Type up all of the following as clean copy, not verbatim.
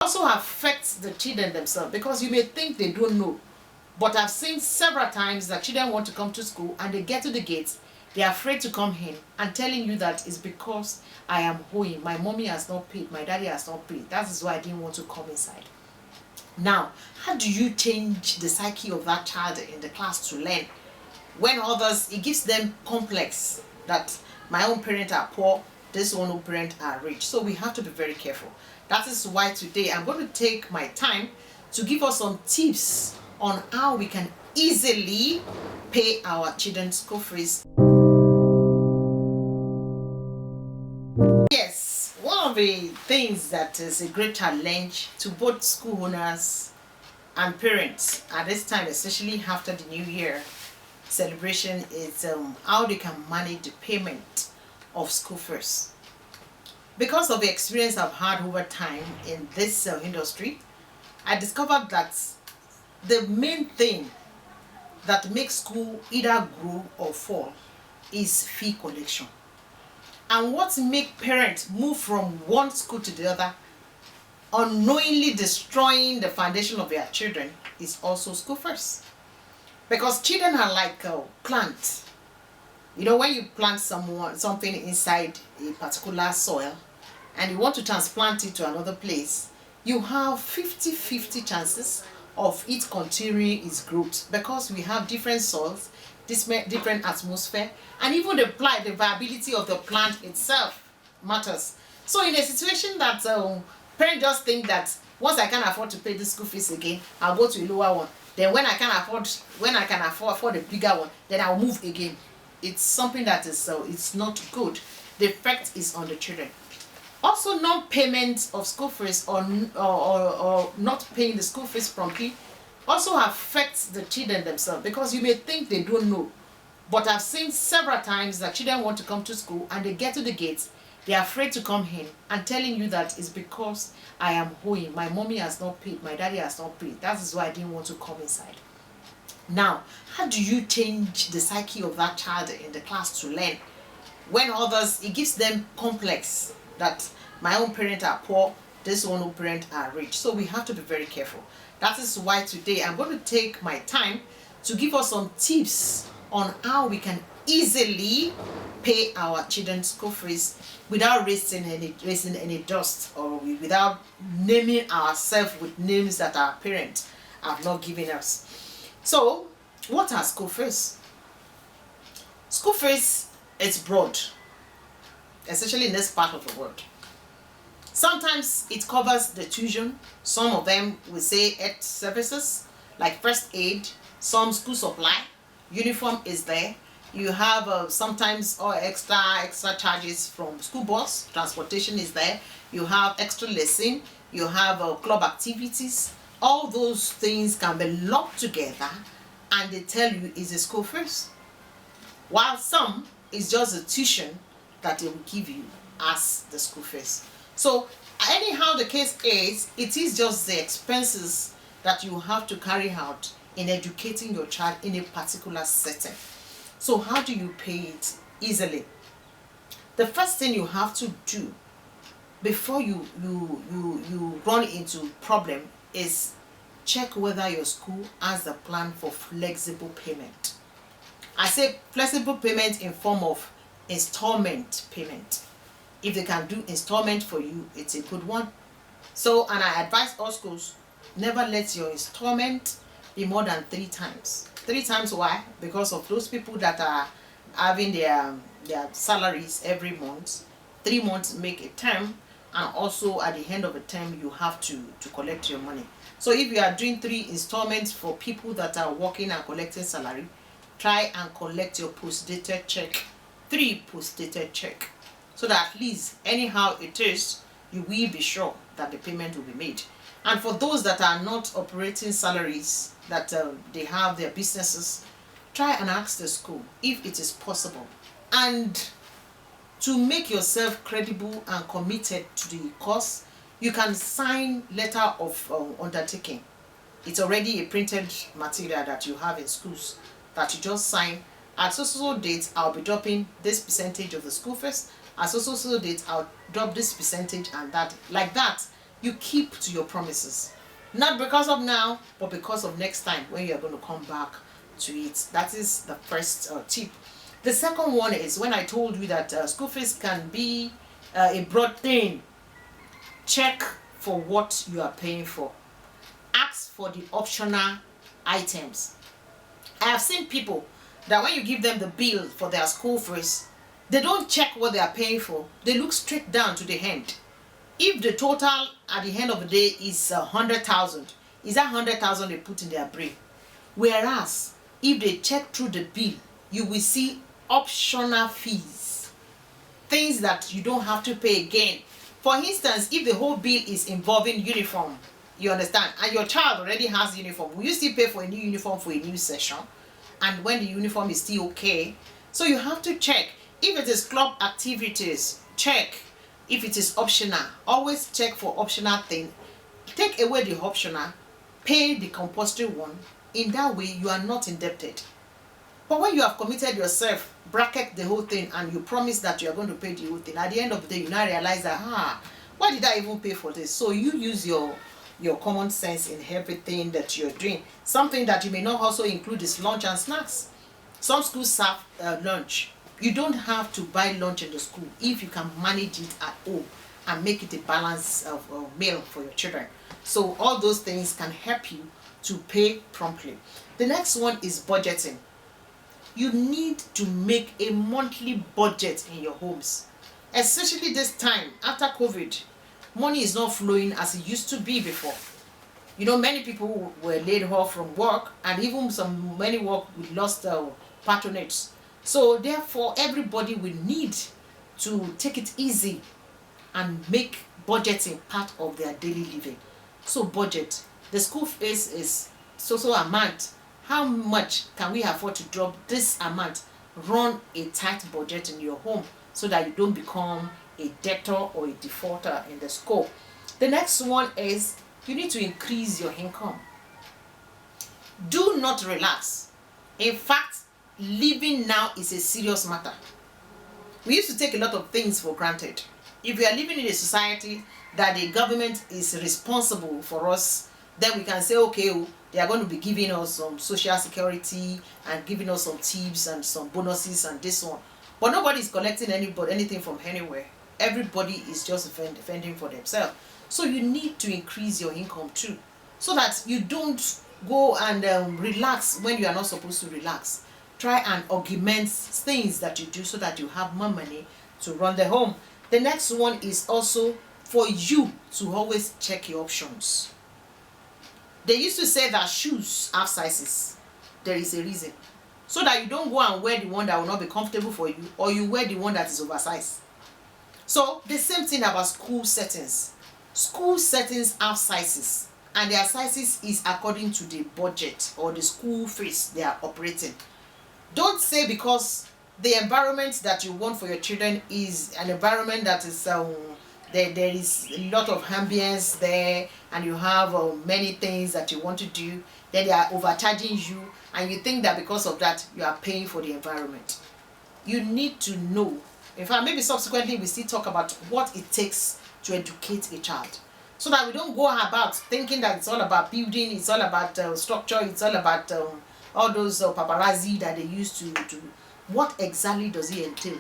Also affects the children themselves, because you may think they don't know, but I've seen several times that children want to come to school and they get to the gates, they're afraid to come in and telling you that it's because I am owing, my mommy has not paid, my daddy has not paid, that is why I didn't want to come inside. Now, how do you change the psyche of that child in the class to learn when others, it gives them complex that my own parents are poor, this one parent are rich? So we have to be very careful. That is why today I'm going to take my time to give us some tips on how we can easily pay our children's school fees. Yes, one of the things that is a great challenge to both school owners and parents at this time, especially after the New Year celebration, is how they can manage the payment of school fees. Because of the experience I've had over time in this industry, I discovered that the main thing that makes school either grow or fall is fee collection. And what makes parents move from one school to the other, unknowingly destroying the foundation of their children, is also school fees. Because children are like plants. You know, when you plant something inside a particular soil and you want to transplant it to another place, you have 50-50 chances of it continuing its growth, because we have different soils, different atmosphere, and even the viability of the plant itself matters. So in a situation that parents just think that once I can afford to pay the school fees again, I'll go to a lower one. Then when I can afford a bigger one, then I'll move again. It's something that is it's not good. The effect is on the children. Also, non-payment of school fees or not paying the school fees promptly also affects the children themselves, because you may think they don't know, but I've seen several times that children want to come to school and they get to the gates, they're afraid to come in and telling you that it's because I am owing, my mommy has not paid, my daddy has not paid, that is why I didn't want to come inside. Now, how do you change the psyche of that child in the class to learn when others, it gives them complex that my own parents are poor, this one parent are rich? So we have to be very careful. That is why today I'm going to take my time to give us some tips on how we can easily pay our children's school fees without raising any dust, or without naming ourselves with names that our parents have not given us. So, what are school fees? School fees is broad, especially in this part of the world. Sometimes it covers the tuition. Some of them will say health services like first aid, some school supply, uniform is there. You have sometimes extra charges from school bus, transportation is there. You have extra lesson, you have club activities. All those things can be lumped together and they tell you is a school fees. While some is just a tuition that they will give you as the school fees. So anyhow the case is, it is just the expenses that you have to carry out in educating your child in a particular setting. So how do you pay it easily? The first thing you have to do before you run into problem is check whether your school has a plan for flexible payment. I say flexible payment in form of installment payment. If they can do installment for you, it's a good one. So, and I advise all schools, never let your installment be more than 3 times. 3 times why? Because of those people that are having their salaries every month. 3 months make a term, and also at the end of a term you have to collect your money. So if you are doing 3 installments for people that are working and collecting salary, try and collect your post-dated check, 3 post-dated check, so that at least anyhow it is, you will be sure that the payment will be made. And for those that are not operating salaries, that they have their businesses, try and ask the school if it is possible. And to make yourself credible and committed to the course, you can sign letter of undertaking. It's already a printed material that you have in schools that you just sign. At so date, I'll be dropping this percentage of the school fees. At so date, I'll drop this percentage, and that, like that, you keep to your promises. Not because of now, but because of next time when you are going to come back to it. That is the first tip. The second one is when I told you that school fees can be a broad thing. Check for what you are paying for. Ask for the optional items. I have seen people that when you give them the bill for their school fees, they don't check what they are paying for. They look straight down to the end. If the total at the end of the day is 100,000, is that 100,000 they put in their brain? Whereas if they check through the bill, you will see optional fees, things that you don't have to pay again. For instance, if the whole bill is involving uniform, you understand, and your child already has uniform, will you still pay for a new uniform for a new session? And when the uniform is still okay? So you have to check. If it is club activities, check. If it is optional, always check for optional thing. Take away the optional, pay the compulsory one. In that way, you are not indebted. But when you have committed yourself, bracket the whole thing, and you promise that you are going to pay the whole thing, at the end of the day, you now realize that, why did I even pay for this? So you use your common sense in everything that you're doing. Something that you may not also include is lunch and snacks. Some schools serve lunch. You don't have to buy lunch in the school if you can manage it at home and make it a balance of meal for your children. So all those things can help you to pay promptly. The next one is budgeting. You need to make a monthly budget in your homes, especially this time after COVID. Money is not flowing as it used to be before. You know, many people were laid off from work, and even many work we lost patronates. So therefore, everybody will need to take it easy and make budgeting part of their daily living. So budget. The school fees is so amount. How much can we afford to drop this amount? Run a tight budget in your home so that you don't become a debtor or a defaulter in the school. The next one is you need to increase your income. Do not relax. In fact, living now is a serious matter. We used to take a lot of things for granted. If we are living in a society that the government is responsible for us, then we can say, okay, they are going to be giving us some social security and giving us some tips and some bonuses and this one. But nobody is collecting anything from anywhere. Everybody is just fending for themselves. So you need to increase your income too, so that you don't go and relax when you are not supposed to relax. Try and augment things that you do so that you have more money to run the home. The next one is also for you to always check your options. They used to say that shoes have sizes. There is a reason. So that you don't go and wear the one that will not be comfortable for you, or you wear the one that is oversized. So the same thing about school settings. School settings have sizes, and their sizes is according to the budget or the school fees they are operating. Don't say because the environment that you want for your children is an environment that is there is a lot of ambience there, and you have many things that you want to do, then they are overcharging you, and you think that because of that you are paying for the environment. You need to know. In fact, maybe subsequently we still talk about what it takes to educate a child, so that we don't go about thinking that it's all about building, it's all about structure, it's all about all those paparazzi that they used to do. What exactly does it entail?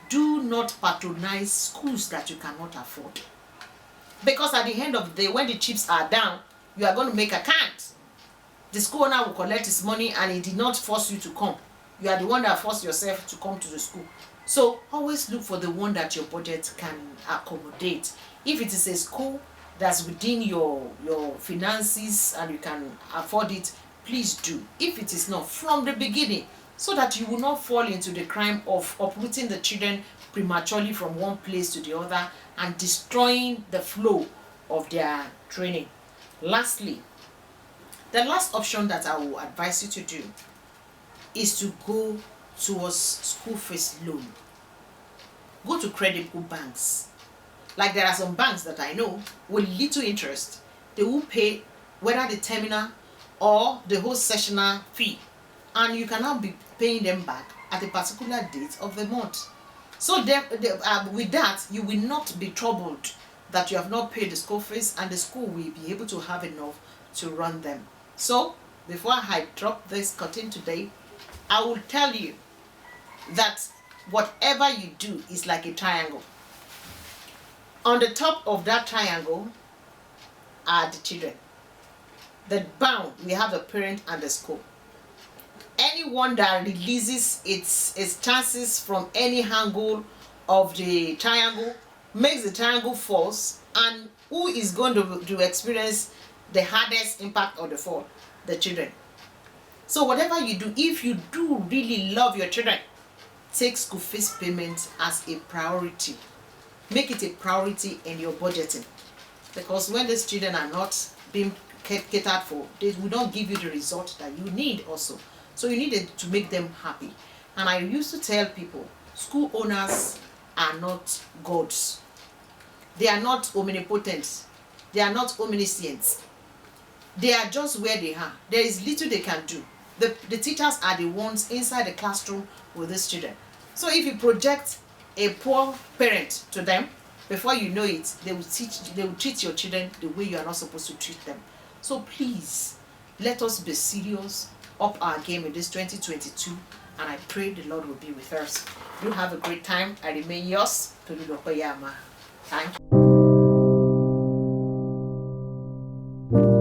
Do not patronize schools that you cannot afford, because at the end of the day, when the chips are down, you are going to make account. The school owner will collect his money, and he did not force you to come. You are the one that forced yourself to come to the school. So always look for the one that your budget can accommodate. If it is a school that's within your finances and you can afford it, please do. If it is not, from the beginning, so that you will not fall into the crime of uprooting the children prematurely from one place to the other and destroying the flow of their training. Lastly, the last option that I will advise you to do is to go towards school fees loan. Go to credible banks. Like there are some banks that I know with little interest. They will pay whether the terminal or the whole sessional fee, and you cannot be paying them back at a particular date of the month. So with that, you will not be troubled that you have not paid the school fees, and the school will be able to have enough to run them. So before I drop this curtain today, I will tell you that whatever you do is like a triangle. On the top of that triangle are the children. The bound, we have the parent and the school. Anyone that releases its chances from any angle of the triangle makes the triangle false, and who is going to experience the hardest impact of the fall? The children. So whatever you do, if you do really love your children, take school fees payment as a priority. Make it a priority in your budgeting, because when these children are not being catered for, they will not give you the result that you need also. So you need to make them happy. And I used to tell people, school owners are not gods. They are not omnipotent. They are not omniscient. They are just where they are. There is little they can do. The teachers are the ones inside the classroom with these children. So if you project a poor parent to them, before you know it, they will treat your children the way you are not supposed to treat them. So please, let us be serious, up our game in this 2022, and I pray the Lord will be with us. You have a great time. I remain yours, Tolulope Yamah. Thank you.